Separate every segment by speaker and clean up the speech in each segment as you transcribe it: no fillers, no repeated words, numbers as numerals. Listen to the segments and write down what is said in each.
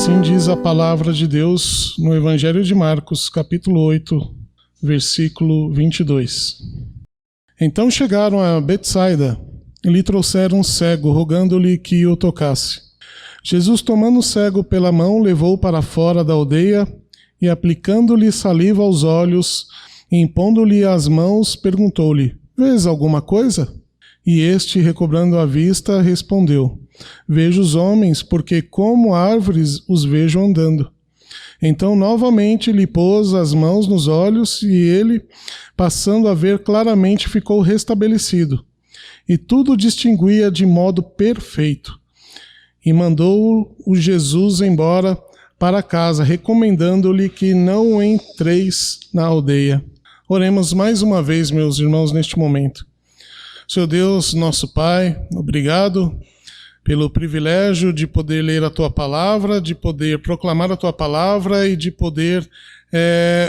Speaker 1: Assim diz a palavra de Deus no Evangelho de Marcos, capítulo 8, versículo 22. Então chegaram a Betsaida e lhe trouxeram um cego, rogando-lhe que o tocasse. Jesus, tomando o cego pela mão, levou-o para fora da aldeia e, aplicando-lhe saliva aos olhos e impondo-lhe as mãos, perguntou-lhe: Vês alguma coisa? E este, recobrando a vista, respondeu: Vejo os homens, porque como árvores os vejo andando. Então novamente lhe pôs as mãos nos olhos, e ele, passando a ver claramente, ficou restabelecido, e tudo distinguia de modo perfeito. E mandou-o Jesus embora para casa, recomendando-lhe que não entreis na aldeia. Oremos mais uma vez, meus irmãos, neste momento. Senhor Deus, nosso Pai, obrigado pelo privilégio de poder ler a Tua Palavra, de poder proclamar a Tua Palavra e de poder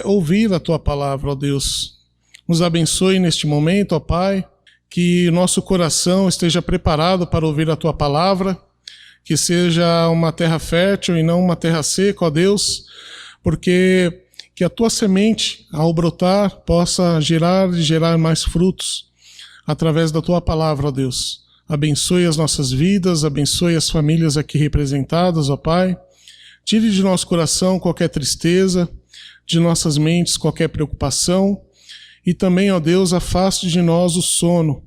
Speaker 1: ouvir a Tua Palavra, ó Deus. Nos abençoe neste momento, ó Pai, que nosso coração esteja preparado para ouvir a Tua Palavra, que seja uma terra fértil e não uma terra seca, ó Deus, porque que a Tua semente, ao brotar, possa gerar e gerar mais frutos através da Tua Palavra, ó Deus. Abençoe as nossas vidas, abençoe as famílias aqui representadas, ó Pai. Tire de nosso coração qualquer tristeza, de nossas mentes qualquer preocupação, e também, ó Deus, afaste de nós o sono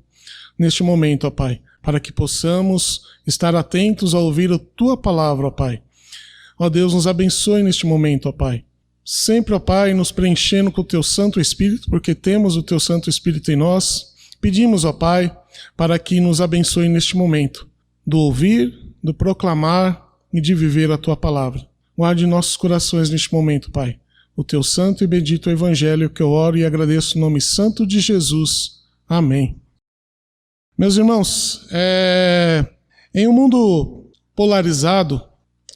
Speaker 1: neste momento, ó Pai, para que possamos estar atentos a ouvir a Tua Palavra, ó Pai. Ó Deus, nos abençoe neste momento, ó Pai. Sempre, ó Pai, nos preenchendo com o Teu Santo Espírito, porque temos o Teu Santo Espírito em nós. Pedimos, ó Pai, para que nos abençoe neste momento, do ouvir, do proclamar e de viver a Tua Palavra. Guarde nossos corações neste momento, Pai. O Teu santo e bendito Evangelho que eu oro e agradeço no nome santo de Jesus. Amém. Meus irmãos, em um mundo polarizado,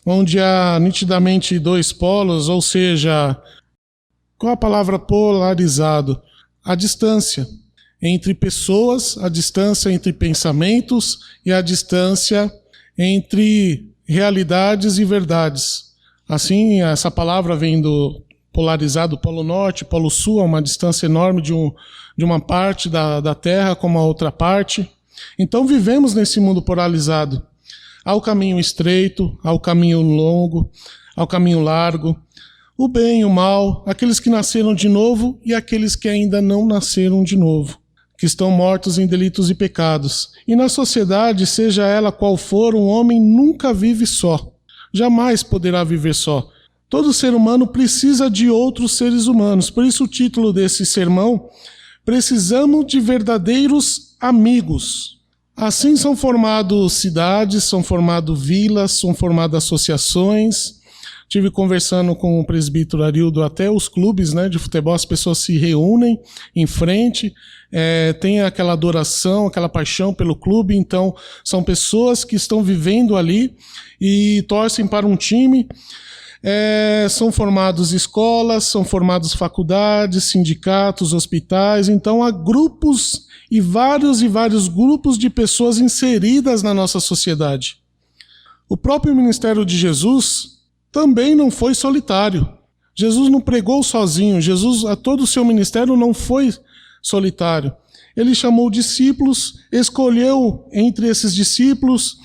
Speaker 1: onde há nitidamente dois polos, ou seja, qual a palavra polarizado? A distância entre pessoas, a distância entre pensamentos e a distância entre realidades e verdades. Assim, essa palavra vem do polarizado, polo norte, polo sul, é uma distância enorme de uma parte da Terra como a outra parte. Então vivemos nesse mundo polarizado. Há o caminho estreito, há o caminho longo, há o caminho largo, o bem e o mal, aqueles que nasceram de novo e aqueles que ainda não nasceram de novo, que estão mortos em delitos e pecados. E na sociedade, seja ela qual for, um homem nunca vive só. Jamais poderá viver só. Todo ser humano precisa de outros seres humanos. Por isso o título desse sermão: Precisamos de verdadeiros amigos. Assim são formadas cidades, são formadas vilas, são formadas associações. Estive conversando com o presbítero Arildo, até os clubes, de futebol, as pessoas se reúnem em frente, tem aquela adoração, aquela paixão pelo clube, então são pessoas que estão vivendo ali e torcem para um time. São formados escolas, são formados faculdades, sindicatos, hospitais, então há grupos e vários grupos de pessoas inseridas na nossa sociedade. O próprio ministério de Jesus também não foi solitário. Jesus não pregou sozinho. Jesus, a todo o seu ministério, não foi solitário. Ele chamou discípulos, escolheu entre esses discípulos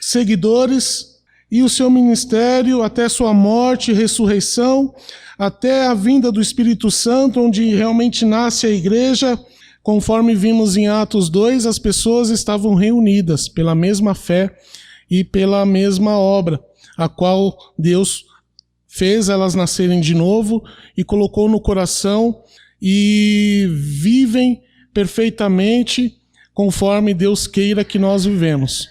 Speaker 1: seguidores, e o seu ministério, até sua morte e ressurreição, até a vinda do Espírito Santo, onde realmente nasce a igreja, conforme vimos em Atos 2, as pessoas estavam reunidas pela mesma fé e pela mesma obra, a qual Deus fez elas nascerem de novo e colocou no coração, e vivem perfeitamente conforme Deus queira que nós vivemos.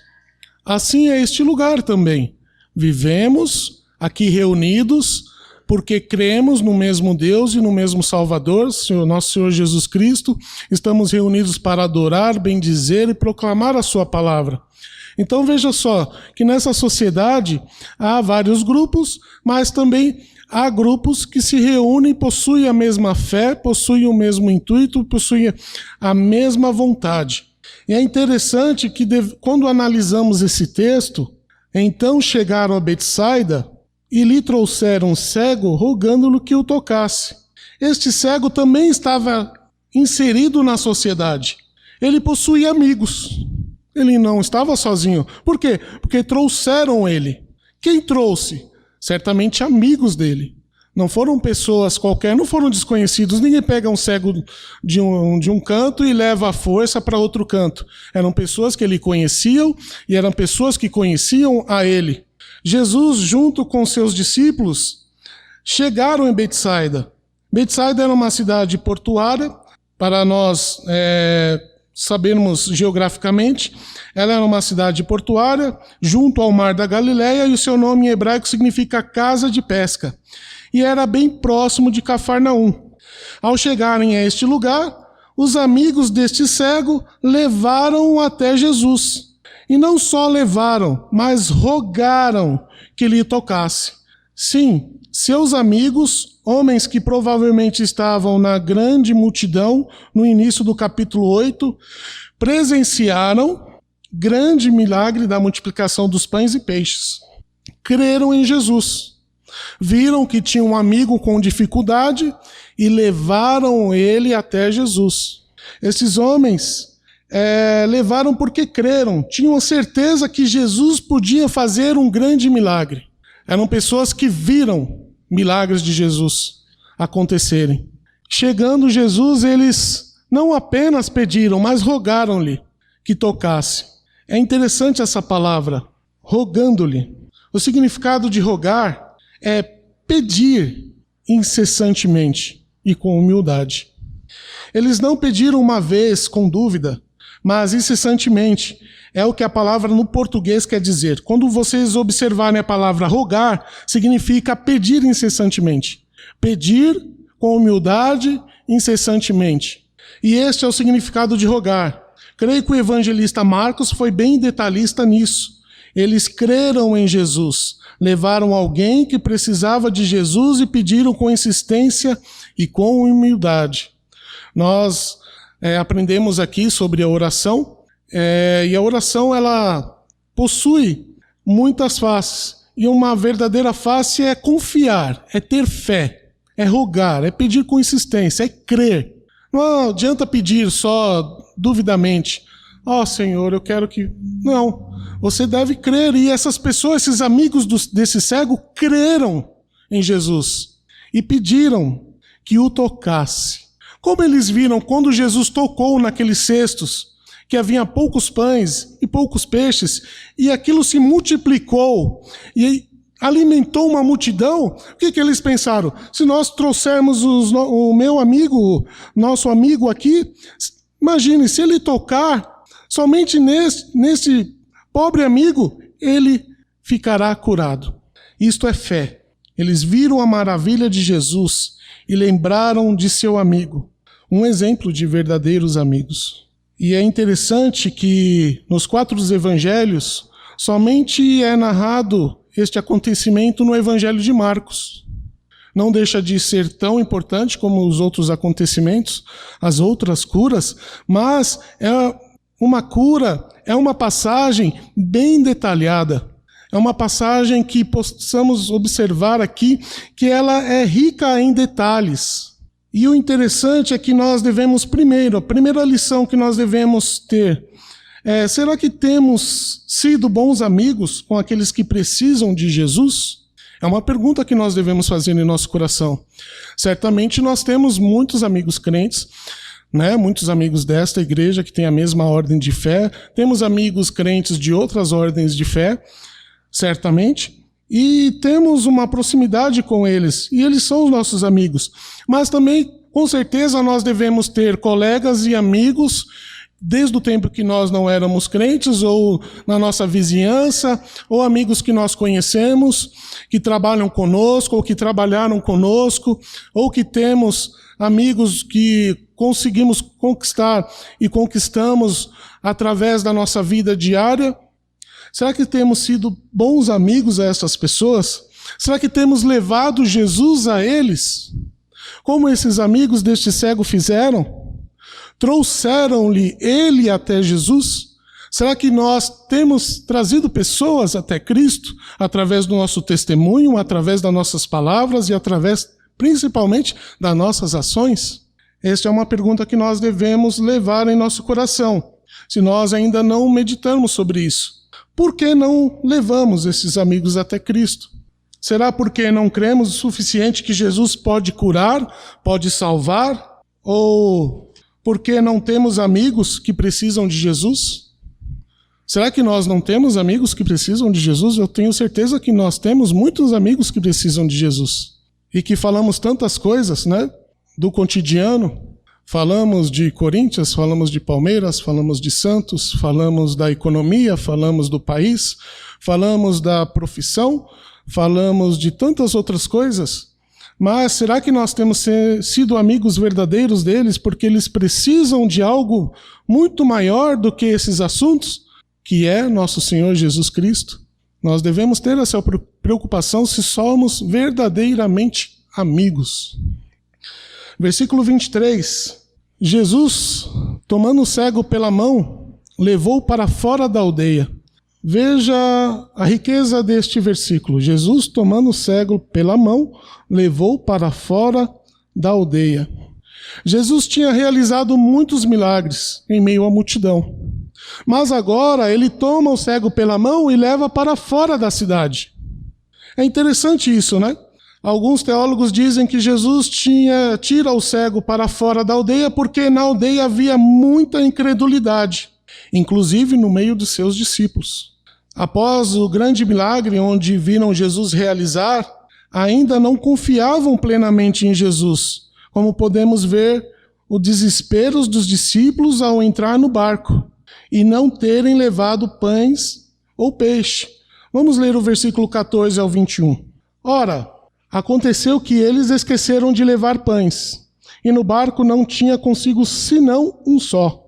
Speaker 1: Assim é este lugar também. Vivemos aqui reunidos porque cremos no mesmo Deus e no mesmo Salvador, nosso Senhor Jesus Cristo. Estamos reunidos para adorar, bendizer e proclamar a Sua palavra. Então veja só, que nessa sociedade há vários grupos, mas também há grupos que se reúnem, possuem a mesma fé, possuem o mesmo intuito, possuem a mesma vontade. E é interessante que quando analisamos esse texto, então chegaram a Betsaida, e lhe trouxeram um cego, rogando-lhe que o tocasse. Este cego também estava inserido na sociedade. Ele possuía amigos. Ele não estava sozinho. Por quê? Porque trouxeram ele. Quem trouxe? Certamente amigos dele. Não foram pessoas qualquer, não foram desconhecidos. Ninguém pega um cego de um canto e leva a força para outro canto. Eram pessoas que ele conheciam e eram pessoas que conheciam a ele. Jesus, junto com seus discípulos, chegaram em Betsaida. Betsaida era uma cidade portuária, para nós sabermos geograficamente. Ela era uma cidade portuária, junto ao mar da Galileia, e o seu nome em hebraico significa casa de pesca. E era bem próximo de Cafarnaum. Ao chegarem a este lugar, os amigos deste cego levaram-o até Jesus. E não só levaram, mas rogaram que lhe tocasse. Sim, seus amigos, homens que provavelmente estavam na grande multidão, no início do capítulo 8, presenciaram grande milagre da multiplicação dos pães e peixes. Creram em Jesus. Viram que tinha um amigo com dificuldade e levaram ele até Jesus. Esses homens levaram porque creram, tinham certeza que Jesus podia fazer um grande milagre. Eram pessoas que viram milagres de Jesus acontecerem. Chegando Jesus, eles não apenas pediram, mas rogaram-lhe que tocasse. É interessante essa palavra, rogando-lhe. O significado de rogar é pedir incessantemente e com humildade. Eles não pediram uma vez com dúvida, mas incessantemente. É o que a palavra no português quer dizer. Quando vocês observarem a palavra rogar, significa pedir incessantemente. Pedir com humildade incessantemente. E este é o significado de rogar. Creio que o evangelista Marcos foi bem detalhista nisso. Eles creram em Jesus, levaram alguém que precisava de Jesus e pediram com insistência e com humildade. Nós aprendemos aqui sobre a oração, e a oração ela possui muitas faces. E uma verdadeira face é confiar, é ter fé, é rogar, é pedir com insistência, é crer. Não adianta pedir só duvidamente. Senhor, eu quero que... Não, você deve crer. E essas pessoas, esses amigos desse cego, creram em Jesus e pediram que o tocasse. Como eles viram quando Jesus tocou naqueles cestos, que havia poucos pães e poucos peixes, e aquilo se multiplicou e alimentou uma multidão, o que eles pensaram? Se nós trouxermos o meu amigo, nosso amigo aqui, imagine, se ele tocar, somente nesse pobre amigo, ele ficará curado. Isto é fé. Eles viram a maravilha de Jesus e lembraram de seu amigo. Um exemplo de verdadeiros amigos. E é interessante que nos 4 evangelhos, somente é narrado este acontecimento no evangelho de Marcos. Não deixa de ser tão importante como os outros acontecimentos, as outras curas, mas é uma cura, é uma passagem bem detalhada. É uma passagem que possamos observar aqui, que ela é rica em detalhes. E o interessante é que nós devemos a primeira lição que nós devemos ter será que temos sido bons amigos com aqueles que precisam de Jesus? É uma pergunta que nós devemos fazer em nosso coração. Certamente nós temos muitos amigos crentes, muitos amigos desta igreja que têm a mesma ordem de fé, temos amigos crentes de outras ordens de fé, certamente, e temos uma proximidade com eles, e eles são os nossos amigos. Mas também, com certeza, nós devemos ter colegas e amigos desde o tempo que nós não éramos crentes, ou na nossa vizinhança, ou amigos que nós conhecemos, que trabalham conosco, ou que trabalharam conosco, ou que temos amigos que conseguimos conquistar e conquistamos através da nossa vida diária. Será que temos sido bons amigos a essas pessoas? Será que temos levado Jesus a eles? Como esses amigos deste cego fizeram? Trouxeram-lhe ele até Jesus? Será que nós temos trazido pessoas até Cristo através do nosso testemunho, através das nossas palavras e através, principalmente, das nossas ações? Esta é uma pergunta que nós devemos levar em nosso coração, se nós ainda não meditamos sobre isso. Por que não levamos esses amigos até Cristo? Será porque não cremos o suficiente que Jesus pode curar, pode salvar? Ou porque não temos amigos que precisam de Jesus? Será que nós não temos amigos que precisam de Jesus? Eu tenho certeza que nós temos muitos amigos que precisam de Jesus. E que falamos tantas coisas, né? Do cotidiano. Falamos de Corinthians, falamos de Palmeiras, falamos de Santos, falamos da economia, falamos do país, falamos da profissão, falamos de tantas outras coisas. Mas será que nós temos sido amigos verdadeiros deles porque eles precisam de algo muito maior do que esses assuntos? Que é nosso Senhor Jesus Cristo. Nós devemos ter essa preocupação se somos verdadeiramente amigos. Versículo 23. Jesus, tomando o cego pela mão, levou para fora da aldeia. Veja a riqueza deste versículo. Jesus, tomando o cego pela mão, levou para fora da aldeia. Jesus tinha realizado muitos milagres em meio à multidão. Mas agora ele toma o cego pela mão e leva para fora da cidade. É interessante isso, né? Alguns teólogos dizem que Jesus tira o cego para fora da aldeia porque na aldeia havia muita incredulidade, inclusive no meio dos seus discípulos. Após o grande milagre onde viram Jesus realizar, ainda não confiavam plenamente em Jesus, como podemos ver o desespero dos discípulos ao entrar no barco e não terem levado pães ou peixe. Vamos ler o versículo 14 ao 21. Ora, aconteceu que eles esqueceram de levar pães, e no barco não tinha consigo senão um só.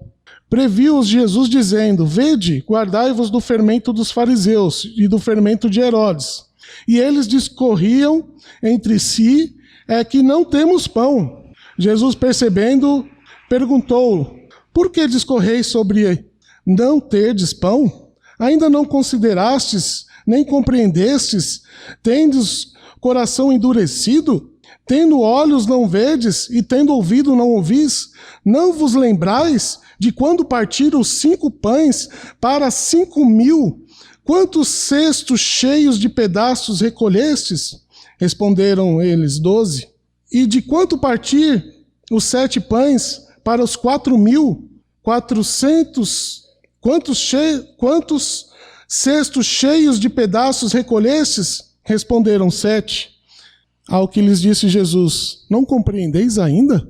Speaker 1: Previu-os Jesus dizendo: Vede, guardai-vos do fermento dos fariseus e do fermento de Herodes. E eles discorriam entre si, que não temos pão. Jesus, percebendo, perguntou: Por que discorreis sobre não terdes pão? Ainda não considerastes, nem compreendestes? Tendes coração endurecido? Tendo olhos não vedes, e tendo ouvido não ouvis? Não vos lembrais de quando partiram os 5 pães para 5.000? Quantos cestos cheios de pedaços recolhestes? Responderam eles: 12. E de quanto partir os 7 pães para os 4.000? 400. Quantos cestos cheios de pedaços recolhestes? Responderam: 7. Ao que lhes disse Jesus: Não compreendeis ainda?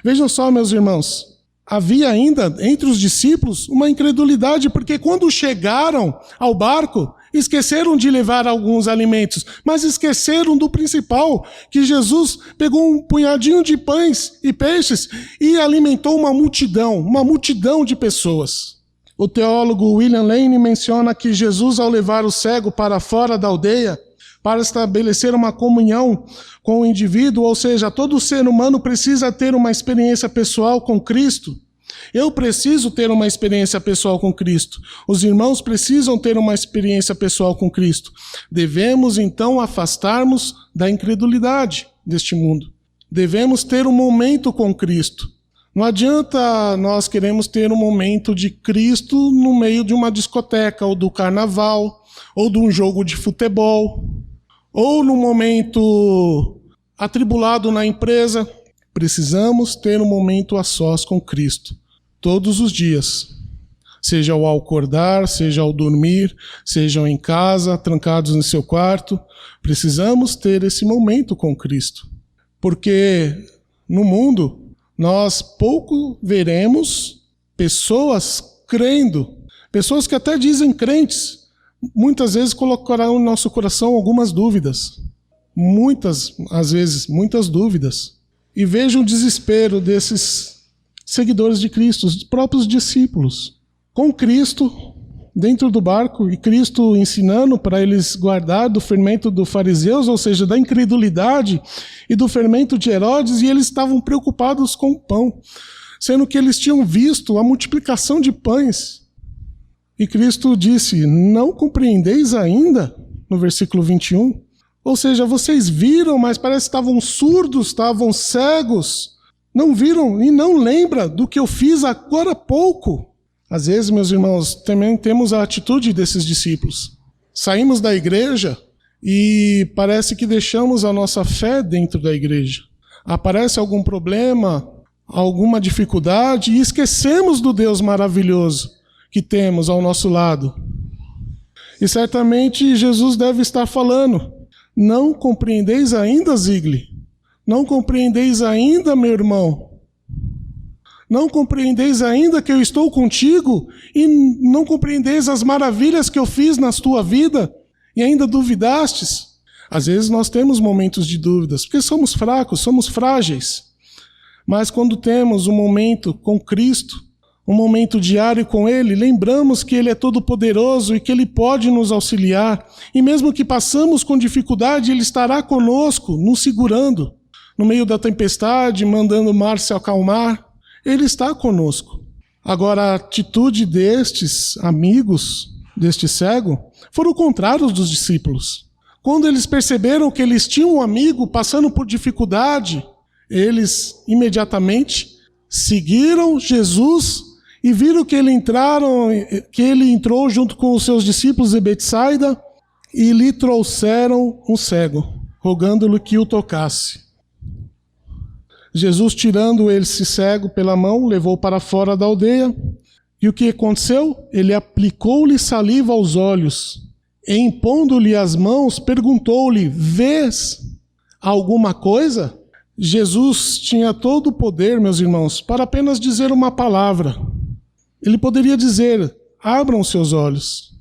Speaker 1: Vejam só, meus irmãos, havia ainda entre os discípulos uma incredulidade, porque quando chegaram ao barco, esqueceram de levar alguns alimentos, mas esqueceram do principal, que Jesus pegou um punhadinho de pães e peixes e alimentou uma multidão de pessoas. O teólogo William Lane menciona que Jesus, ao levar o cego para fora da aldeia, para estabelecer uma comunhão com o indivíduo, ou seja, todo ser humano precisa ter uma experiência pessoal com Cristo. Eu preciso ter uma experiência pessoal com Cristo. Os irmãos precisam ter uma experiência pessoal com Cristo. Devemos, então, afastarmos da incredulidade deste mundo. Devemos ter um momento com Cristo. Não adianta nós queremos ter um momento de Cristo no meio de uma discoteca, ou do carnaval, ou de um jogo de futebol, ou num momento atribulado na empresa. Precisamos ter um momento a sós com Cristo, todos os dias. Seja ao acordar, seja ao dormir, sejam em casa, trancados no seu quarto. Precisamos ter esse momento com Cristo. Porque no mundo nós pouco veremos pessoas crendo, pessoas que até dizem crentes, muitas vezes colocarão no nosso coração algumas dúvidas. Às vezes, muitas dúvidas. E veja o desespero desses seguidores de Cristo, os próprios discípulos. Com Cristo dentro do barco e Cristo ensinando para eles guardar do fermento dos fariseus, ou seja, da incredulidade e do fermento de Herodes, e eles estavam preocupados com o pão. sendo que eles tinham visto a multiplicação de pães. E Cristo disse: não compreendeis ainda? No versículo 21. Ou seja, vocês viram, mas parece que estavam surdos, estavam cegos. Não viram e não lembram do que eu fiz agora há pouco. Às vezes, meus irmãos, também temos a atitude desses discípulos. Saímos da igreja e parece que deixamos a nossa fé dentro da igreja. Aparece algum problema, alguma dificuldade e esquecemos do Deus maravilhoso que temos ao nosso lado. E certamente Jesus deve estar falando: não compreendeis ainda, Zigli? Não compreendeis ainda, meu irmão? Não compreendeis ainda que eu estou contigo? E não compreendeis as maravilhas que eu fiz na tua vida? E ainda duvidastes? Às vezes nós temos momentos de dúvidas, porque somos fracos, somos frágeis. Mas quando temos um momento com Cristo, um momento diário com Ele, lembramos que Ele é todo-poderoso e que Ele pode nos auxiliar. E mesmo que passamos com dificuldade, Ele estará conosco, nos segurando. No meio da tempestade, mandando o mar se acalmar, Ele está conosco. Agora, a atitude destes amigos, deste cego, foram o contrário dos discípulos. Quando eles perceberam que eles tinham um amigo passando por dificuldade, eles imediatamente seguiram Jesus e viram que ele entrou junto com os seus discípulos em Betsaida e lhe trouxeram um cego, rogando-lhe que o tocasse. Jesus, tirando esse cego pela mão, levou para fora da aldeia. E o que aconteceu? Ele aplicou-lhe saliva aos olhos. E, impondo-lhe as mãos, perguntou-lhe: vês alguma coisa? Jesus tinha todo o poder, meus irmãos, para apenas dizer uma palavra. Ele poderia dizer: abram seus olhos.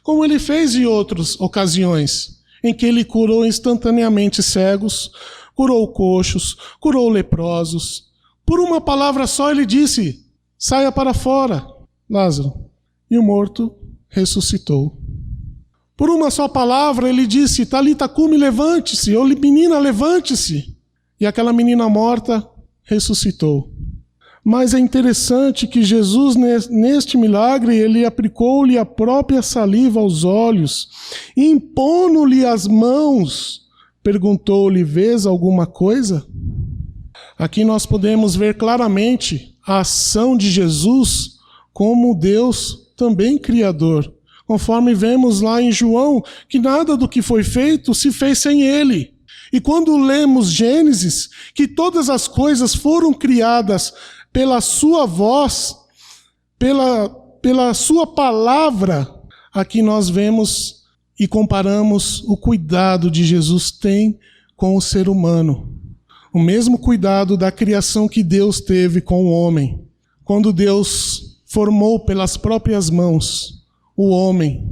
Speaker 1: Como ele fez em outras ocasiões, em que ele curou instantaneamente cegos, curou coxos, curou leprosos. Por uma palavra só ele disse: saia para fora, Lázaro. E o morto ressuscitou. Por uma só palavra ele disse: Talita cumi, levante-se, ou menina, levante-se. E aquela menina morta ressuscitou. Mas é interessante que Jesus, neste milagre, ele aplicou-lhe a própria saliva aos olhos, e impondo-lhe as mãos, perguntou-lhe: vês alguma coisa? Aqui nós podemos ver claramente a ação de Jesus como Deus também criador. Conforme vemos lá em João, que nada do que foi feito se fez sem ele. E quando lemos Gênesis, que todas as coisas foram criadas pela sua voz, pela sua palavra, aqui nós vemos e comparamos o cuidado de Jesus tem com o ser humano. O mesmo cuidado da criação que Deus teve com o homem. Quando Deus formou pelas próprias mãos o homem,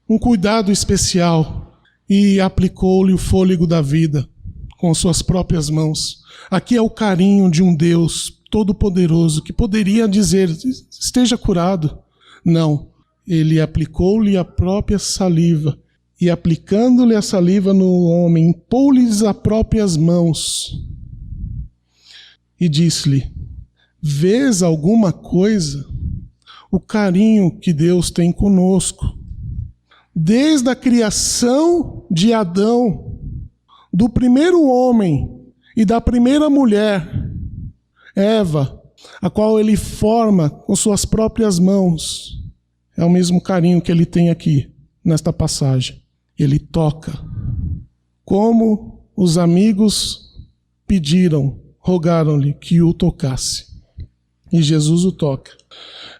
Speaker 1: um cuidado especial, e aplicou-lhe o fôlego da vida com suas próprias mãos. Aqui é o carinho de um Deus todo-poderoso que poderia dizer: esteja curado. Não, ele aplicou-lhe a própria saliva, e aplicando-lhe a saliva no homem, impôs-lhes as próprias mãos e disse-lhe: vês alguma coisa? O carinho que Deus tem conosco. Desde a criação de Adão, do primeiro homem e da primeira mulher, Eva, a qual ele forma com suas próprias mãos, é o mesmo carinho que ele tem aqui, nesta passagem. Ele toca. Como os amigos pediram, rogaram-lhe que o tocasse. E Jesus o toca.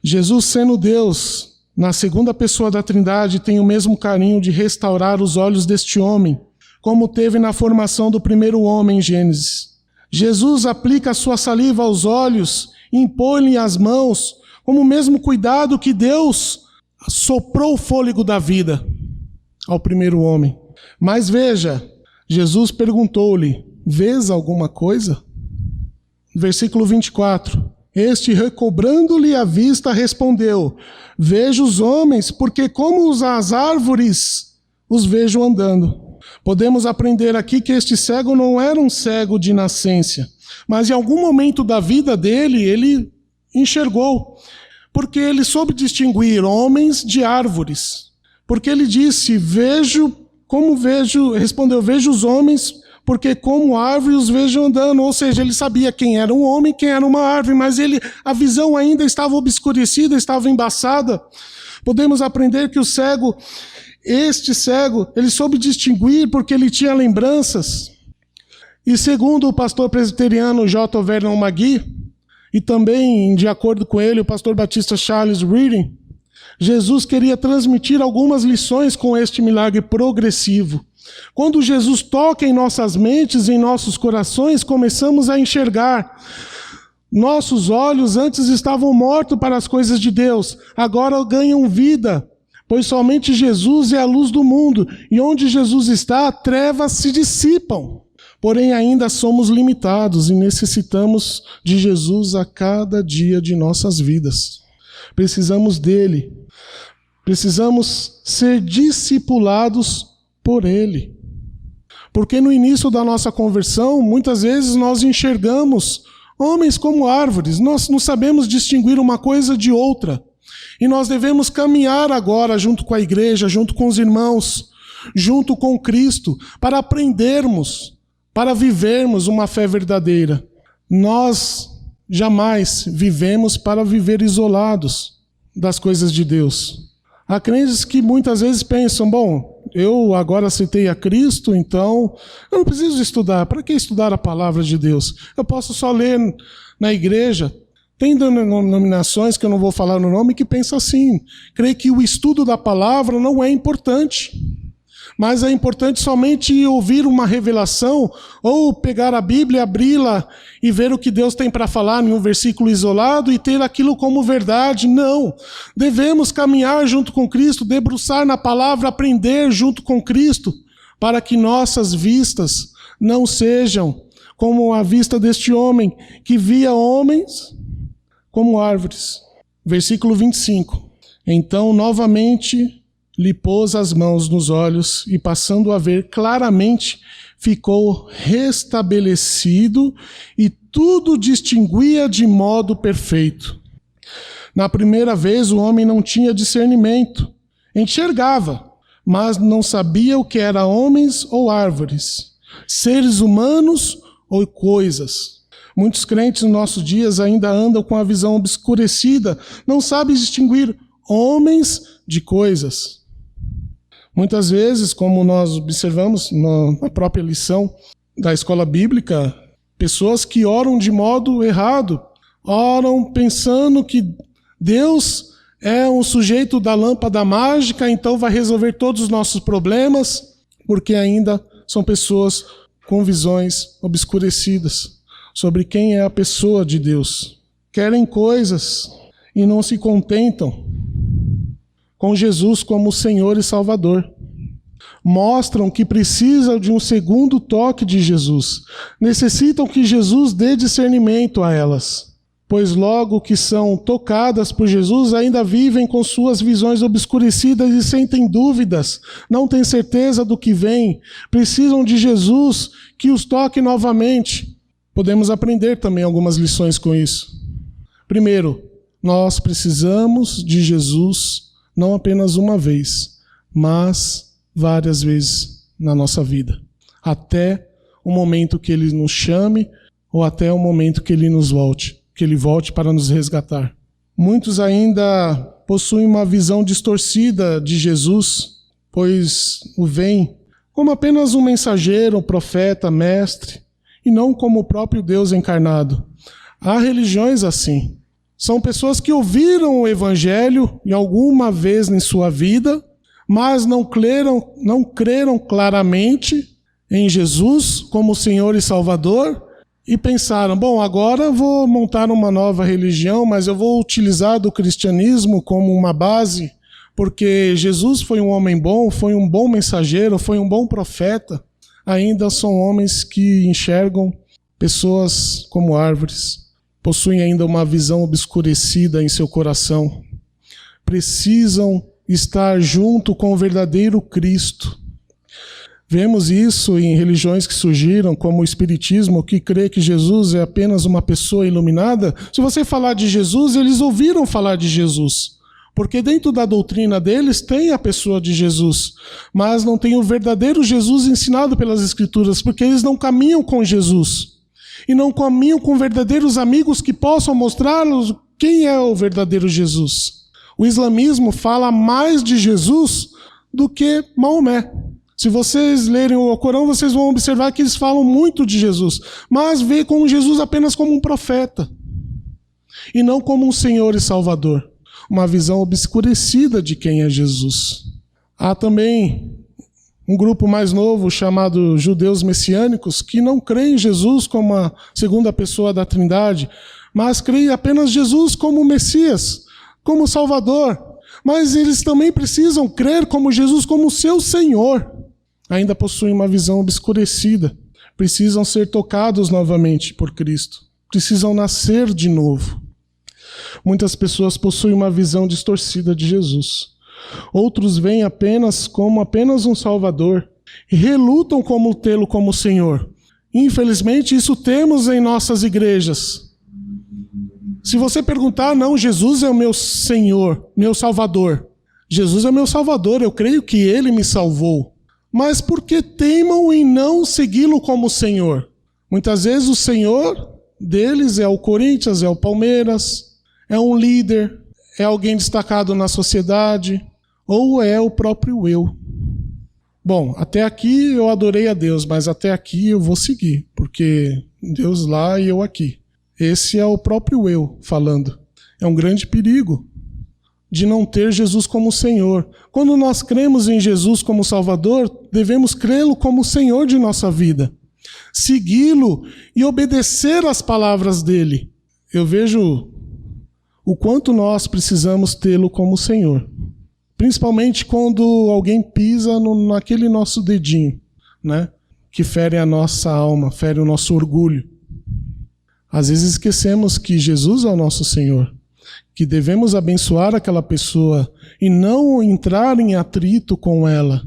Speaker 1: Jesus, sendo Deus, na segunda pessoa da Trindade, tem o mesmo carinho de restaurar os olhos deste homem, como teve na formação do primeiro homem em Gênesis. Jesus aplica a sua saliva aos olhos, impõe-lhe as mãos, como o mesmo cuidado que Deus soprou o fôlego da vida ao primeiro homem. Mas veja, Jesus perguntou-lhe: vês alguma coisa? Versículo 24. Este, recobrando-lhe a vista, respondeu: vejo os homens, porque como as árvores os vejo andando. Podemos aprender aqui que este cego não era um cego de nascença, Mas em algum momento da vida dele, ele enxergou, porque ele soube distinguir homens de árvores. Porque ele disse, respondeu, vejo os homens, porque como árvore os vejo andando. Ou seja, ele sabia quem era um homem e quem era uma árvore, mas a visão ainda estava obscurecida, estava embaçada. Podemos aprender que este cego, ele soube distinguir porque ele tinha lembranças. E segundo o pastor presbiteriano J. Vernon McGee, e também, de acordo com ele, o pastor batista Charles Reading, Jesus queria transmitir algumas lições com este milagre progressivo. Quando Jesus toca em nossas mentes, em nossos corações, começamos a enxergar. Nossos olhos antes estavam mortos para as coisas de Deus, agora ganham vida, pois somente Jesus é a luz do mundo, e onde Jesus está, trevas se dissipam. Porém, ainda somos limitados e necessitamos de Jesus a cada dia de nossas vidas. Precisamos dele. Precisamos ser discipulados por ele. Porque no início da nossa conversão, muitas vezes nós enxergamos homens como árvores. Nós não sabemos distinguir uma coisa de outra. E nós devemos caminhar agora junto com a igreja, junto com os irmãos, junto com Cristo, para aprendermos, para vivermos uma fé verdadeira. Nós jamais vivemos para viver isolados das coisas de Deus. Há crentes que muitas vezes pensam, bom, eu agora aceitei a Cristo, então eu não preciso estudar. Para que estudar a palavra de Deus? Eu posso só ler na igreja. Tem denominações, que eu não vou falar no nome, que pensam assim. Creio que o estudo da palavra não é importante. Mas é importante somente ouvir uma revelação ou pegar a Bíblia, abri-la e ver o que Deus tem para falar em um versículo isolado e ter aquilo como verdade. Não. Devemos caminhar junto com Cristo, debruçar na palavra, aprender junto com Cristo, para que nossas vistas não sejam como a vista deste homem, que via homens como árvores. Versículo 25. Então, novamente, lhe pôs as mãos nos olhos e, passando a ver claramente, ficou restabelecido e tudo distinguia de modo perfeito. Na primeira vez, o homem não tinha discernimento. Enxergava, mas não sabia o que era homens ou árvores, seres humanos ou coisas. Muitos crentes nos nossos dias ainda andam com a visão obscurecida, não sabem distinguir homens de coisas. Muitas vezes, como nós observamos na própria lição da escola bíblica, pessoas que oram de modo errado, oram pensando que Deus é um sujeito da lâmpada mágica, então vai resolver todos os nossos problemas, porque ainda são pessoas com visões obscurecidas sobre quem é a pessoa de Deus. Querem coisas e não se contentam com Jesus como Senhor e Salvador. Mostram que precisam de um segundo toque de Jesus. Necessitam que Jesus dê discernimento a elas, pois logo que são tocadas por Jesus, ainda vivem com suas visões obscurecidas e sentem dúvidas, não têm certeza do que vem, precisam de Jesus que os toque novamente. Podemos aprender também algumas lições com isso. Primeiro, nós precisamos de Jesus não apenas uma vez, mas várias vezes na nossa vida, até o momento que Ele nos chame ou até o momento que Ele que Ele volte para nos resgatar. Muitos ainda possuem uma visão distorcida de Jesus, pois o veem como apenas um mensageiro, um profeta, mestre, e não como o próprio Deus encarnado. Há religiões assim. São pessoas que ouviram o Evangelho em alguma vez em sua vida, mas não creram claramente em Jesus como Senhor e Salvador e pensaram, bom, agora eu vou montar uma nova religião, mas eu vou utilizar do cristianismo como uma base, porque Jesus foi um homem bom, foi um bom mensageiro, foi um bom profeta. Ainda são homens que enxergam pessoas como árvores, possuem ainda uma visão obscurecida em seu coração. Precisam estar junto com o verdadeiro Cristo. Vemos isso em religiões que surgiram, como o Espiritismo, que crê que Jesus é apenas uma pessoa iluminada. Se você falar de Jesus, eles ouviram falar de Jesus. Porque dentro da doutrina deles tem a pessoa de Jesus, mas não tem o verdadeiro Jesus ensinado pelas Escrituras, porque eles não caminham com Jesus. E não caminham com verdadeiros amigos que possam mostrar-los quem é o verdadeiro Jesus. O islamismo fala mais de Jesus do que Maomé. Se vocês lerem o Corão, vocês vão observar que eles falam muito de Jesus, mas vê como Jesus apenas como um profeta, e não como um Senhor e Salvador. Uma visão obscurecida de quem é Jesus. Há também um grupo mais novo chamado judeus messiânicos que não creem em Jesus como a segunda pessoa da Trindade, mas creem apenas Jesus como Messias, como Salvador. Mas eles também precisam crer como Jesus como seu Senhor. Ainda possuem uma visão obscurecida. Precisam ser tocados novamente por Cristo. Precisam nascer de novo. Muitas pessoas possuem uma visão distorcida de Jesus. Outros veem apenas um Salvador e relutam como tê-lo como Senhor. Infelizmente, isso temos em nossas igrejas. Se você perguntar, não, Jesus é o meu Senhor, meu Salvador. Jesus é meu Salvador, eu creio que Ele me salvou. Mas por que teimam em não segui-lo como Senhor? Muitas vezes o Senhor deles é o Corinthians, é o Palmeiras, é um líder, é alguém destacado na sociedade, ou é o próprio eu. Bom, até aqui eu adorei a Deus, mas até aqui eu vou seguir, porque Deus lá e eu aqui. Esse é o próprio eu falando. É um grande perigo de não ter Jesus como Senhor. Quando nós cremos em Jesus como Salvador, devemos crê-lo como Senhor de nossa vida. Segui-lo e obedecer às palavras dele. Eu vejo o quanto nós precisamos tê-lo como Senhor. Principalmente quando alguém pisa naquele nosso dedinho, né? Que fere a nossa alma, fere o nosso orgulho. Às vezes esquecemos que Jesus é o nosso Senhor, que devemos abençoar aquela pessoa e não entrar em atrito com ela.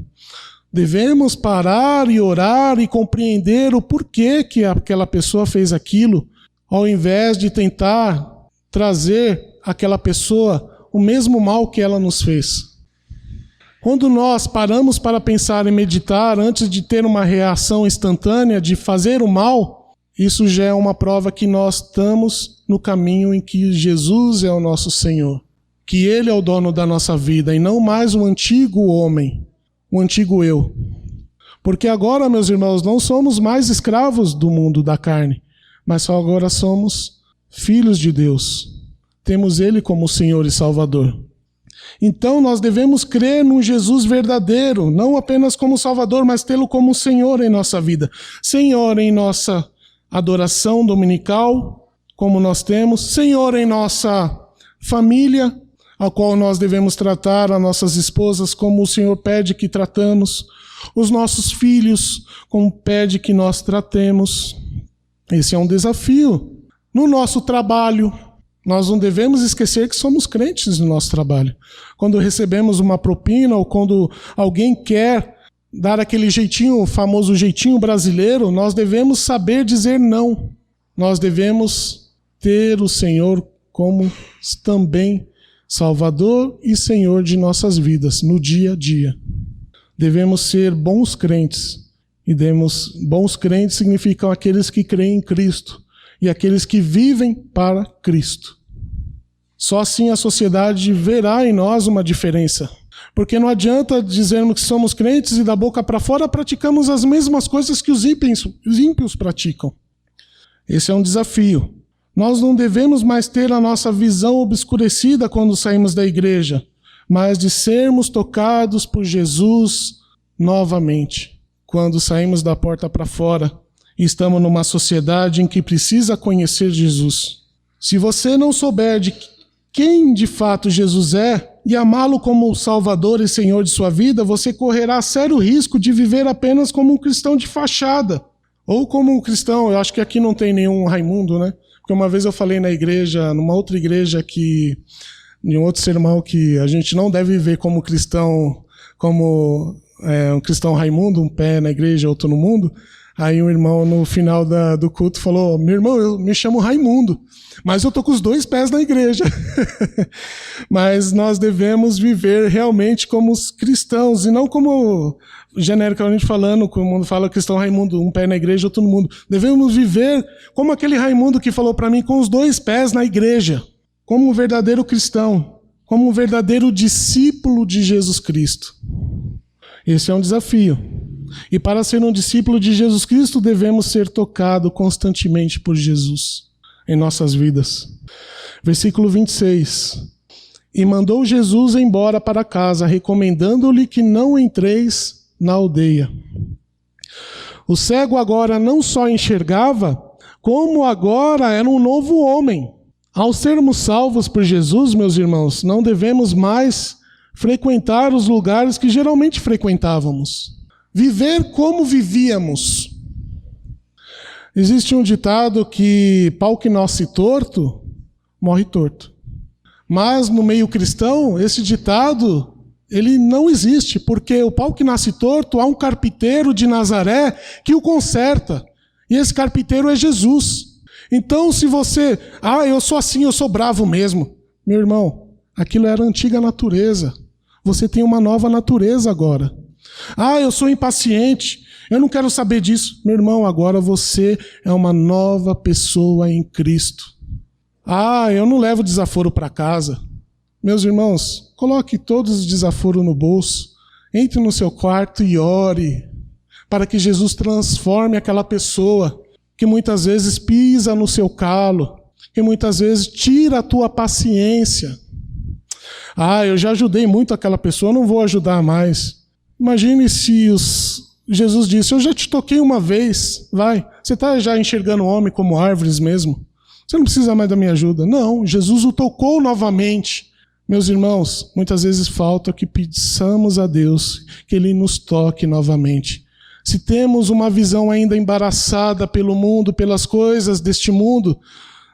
Speaker 1: Devemos parar e orar e compreender o porquê que aquela pessoa fez aquilo, ao invés de tentar trazer àquela pessoa o mesmo mal que ela nos fez. Quando nós paramos para pensar e meditar antes de ter uma reação instantânea de fazer o mal, isso já é uma prova que nós estamos no caminho em que Jesus é o nosso Senhor, que Ele é o dono da nossa vida e não mais o antigo homem, o antigo eu. Porque agora, meus irmãos, não somos mais escravos do mundo da carne, mas só agora somos filhos de Deus. Temos Ele como Senhor e Salvador. Então nós devemos crer num Jesus verdadeiro, não apenas como Salvador, mas tê-lo como Senhor em nossa vida. Senhor em nossa adoração dominical, como nós temos. Senhor em nossa família, a qual nós devemos tratar as nossas esposas como o Senhor pede que tratamos. Os nossos filhos, como pede que nós tratemos. Esse é um desafio. No nosso trabalho, nós não devemos esquecer que somos crentes no nosso trabalho. Quando recebemos uma propina ou quando alguém quer dar aquele jeitinho, o famoso jeitinho brasileiro, nós devemos saber dizer não. Nós devemos ter o Senhor como também Salvador e Senhor de nossas vidas, no dia a dia. Devemos ser bons crentes. E bons crentes significam aqueles que creem em Cristo e aqueles que vivem para Cristo. Só assim a sociedade verá em nós uma diferença. Porque não adianta dizermos que somos crentes e da boca para fora praticamos as mesmas coisas que os ímpios praticam. Esse é um desafio. Nós não devemos mais ter a nossa visão obscurecida quando saímos da igreja, mas de sermos tocados por Jesus novamente, quando saímos da porta para fora e estamos numa sociedade em que precisa conhecer Jesus. Se você não souber de quem de fato Jesus é e amá-lo como o Salvador e Senhor de sua vida, você correrá sério risco de viver apenas como um cristão de fachada. Ou como um cristão, eu acho que aqui não tem nenhum Raimundo, né? Porque uma vez eu falei na igreja, numa outra igreja, em um outro sermão, que a gente não deve viver como cristão, como um cristão Raimundo, um pé na igreja, outro no mundo. Aí um irmão no final do culto falou: meu irmão, eu me chamo Raimundo, mas eu tô com os 2 pés na igreja. Mas nós devemos viver realmente como os cristãos, e não como, genericamente falando, como o mundo fala, cristão Raimundo, um pé na igreja, outro no mundo. Devemos viver como aquele Raimundo que falou para mim, com os 2 pés na igreja, como um verdadeiro cristão, como um verdadeiro discípulo de Jesus Cristo. Esse é um desafio. E para ser um discípulo de Jesus Cristo, devemos ser tocados constantemente por Jesus em nossas vidas. Versículo 26. E mandou Jesus embora para casa, recomendando-lhe que não entreis na aldeia. O cego agora não só enxergava, como agora era um novo homem. Ao sermos salvos por Jesus, meus irmãos, não devemos mais frequentar os lugares que geralmente frequentávamos. Viver como vivíamos. Existe um ditado que pau que nasce torto, morre torto. Mas no meio cristão, esse ditado, ele não existe, porque o pau que nasce torto, há um carpinteiro de Nazaré que o conserta. E esse carpinteiro é Jesus. Então, se você, eu sou assim, eu sou bravo mesmo. Meu irmão, aquilo era a antiga natureza. Você tem uma nova natureza agora. Eu sou impaciente, eu não quero saber disso. Meu irmão, agora você é uma nova pessoa em Cristo. Eu não levo desaforo para casa. Meus irmãos, coloque todos os desaforos no bolso, entre no seu quarto e ore, para que Jesus transforme aquela pessoa que muitas vezes pisa no seu calo, que muitas vezes tira a tua paciência. Eu já ajudei muito aquela pessoa, não vou ajudar mais. Imagine se Jesus disse: eu já te toquei uma vez, vai. Você está já enxergando o homem como árvores mesmo? Você não precisa mais da minha ajuda. Não, Jesus o tocou novamente. Meus irmãos, muitas vezes falta que peçamos a Deus que Ele nos toque novamente. Se temos uma visão ainda embaraçada pelo mundo, pelas coisas deste mundo,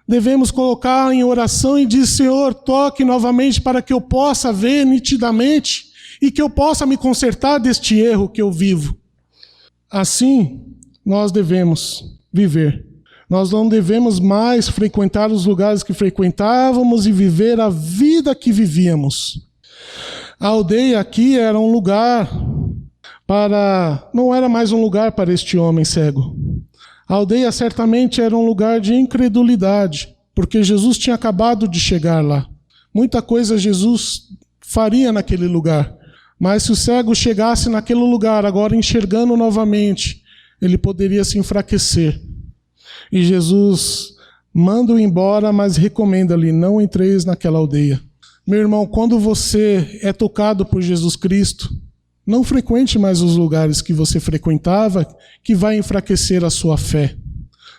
Speaker 1: devemos colocar em oração e dizer: Senhor, toque novamente para que eu possa ver nitidamente e que eu possa me consertar deste erro que eu vivo. Assim, nós devemos viver. Nós não devemos mais frequentar os lugares que frequentávamos e viver a vida que vivíamos. A aldeia aqui era um lugar não era mais um lugar para este homem cego. A aldeia certamente era um lugar de incredulidade, porque Jesus tinha acabado de chegar lá. Muita coisa Jesus faria naquele lugar. Mas se o cego chegasse naquele lugar, agora enxergando novamente, ele poderia se enfraquecer. E Jesus manda-o embora, mas recomenda-lhe: não entreis naquela aldeia. Meu irmão, quando você é tocado por Jesus Cristo, não frequente mais os lugares que você frequentava, que vai enfraquecer a sua fé.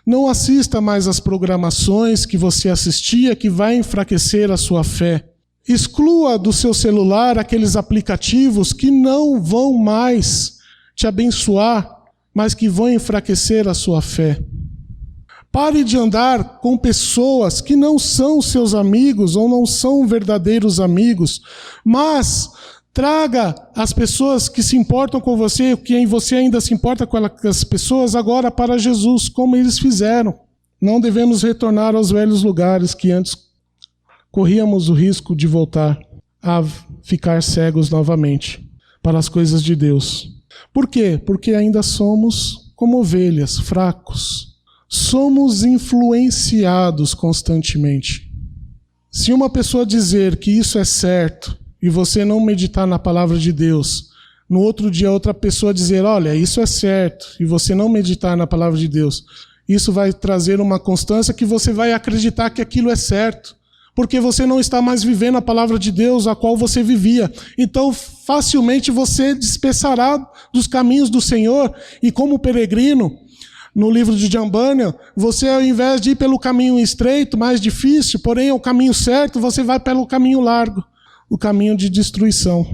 Speaker 1: Não assista mais às programações que você assistia, que vai enfraquecer a sua fé. Exclua do seu celular aqueles aplicativos que não vão mais te abençoar, mas que vão enfraquecer a sua fé. Pare de andar com pessoas que não são seus amigos ou não são verdadeiros amigos, mas traga as pessoas que se importam com você, quem você ainda se importa com as pessoas, agora para Jesus, como eles fizeram. Não devemos retornar aos velhos lugares que antes corríamos o risco de voltar a ficar cegos novamente para as coisas de Deus. Por quê? Porque ainda somos como ovelhas, fracos. Somos influenciados constantemente. Se uma pessoa dizer que isso é certo e você não meditar na palavra de Deus, no outro dia outra pessoa dizer: olha, isso é certo, e você não meditar na palavra de Deus, isso vai trazer uma constância que você vai acreditar que aquilo é certo. Porque você não está mais vivendo a palavra de Deus a qual você vivia. Então, facilmente você dispersará dos caminhos do Senhor. E como peregrino, no livro de Jambânia, você, ao invés de ir pelo caminho estreito, mais difícil, porém é o caminho certo, você vai pelo caminho largo, o caminho de destruição.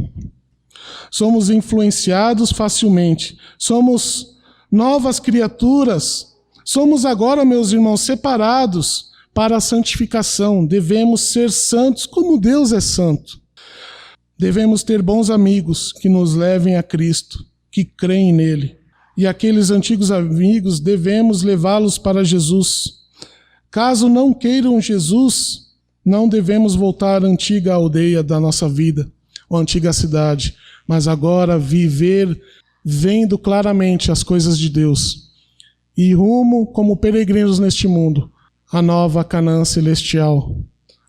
Speaker 1: Somos influenciados facilmente. Somos novas criaturas. Somos agora, meus irmãos, separados para a santificação. Devemos ser santos como Deus é santo. Devemos ter bons amigos que nos levem a Cristo, que creem nele. E aqueles antigos amigos devemos levá-los para Jesus. Caso não queiram Jesus, não devemos voltar à antiga aldeia da nossa vida, ou à antiga cidade, mas agora viver vendo claramente as coisas de Deus. E rumo como peregrinos neste mundo, a nova Canaã celestial,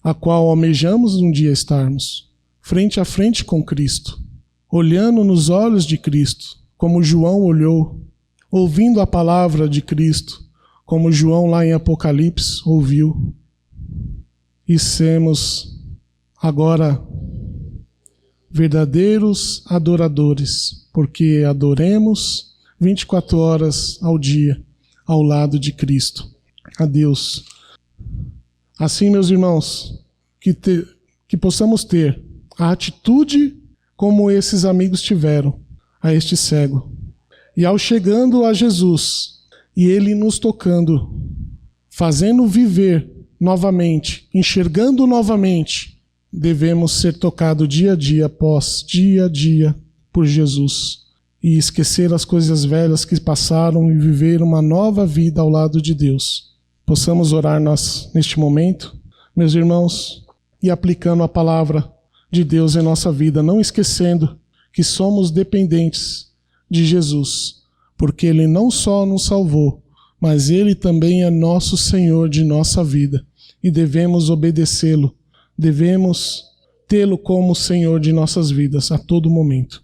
Speaker 1: a qual almejamos um dia estarmos, frente a frente com Cristo, olhando nos olhos de Cristo, como João olhou, ouvindo a palavra de Cristo, como João lá em Apocalipse ouviu. E sermos agora verdadeiros adoradores, porque adoremos 24 horas ao dia ao lado de Cristo, a Deus. Assim, meus irmãos, que possamos ter a atitude como esses amigos tiveram a este cego. E ao chegando a Jesus, e Ele nos tocando, fazendo viver novamente, enxergando novamente, devemos ser tocados dia a dia por Jesus. E esquecer as coisas velhas que passaram e viver uma nova vida ao lado de Deus. Possamos orar nós neste momento, meus irmãos, e aplicando a palavra de Deus em nossa vida, não esquecendo que somos dependentes de Jesus, porque Ele não só nos salvou, mas Ele também é nosso Senhor de nossa vida, e devemos obedecê-lo, devemos tê-lo como Senhor de nossas vidas a todo momento.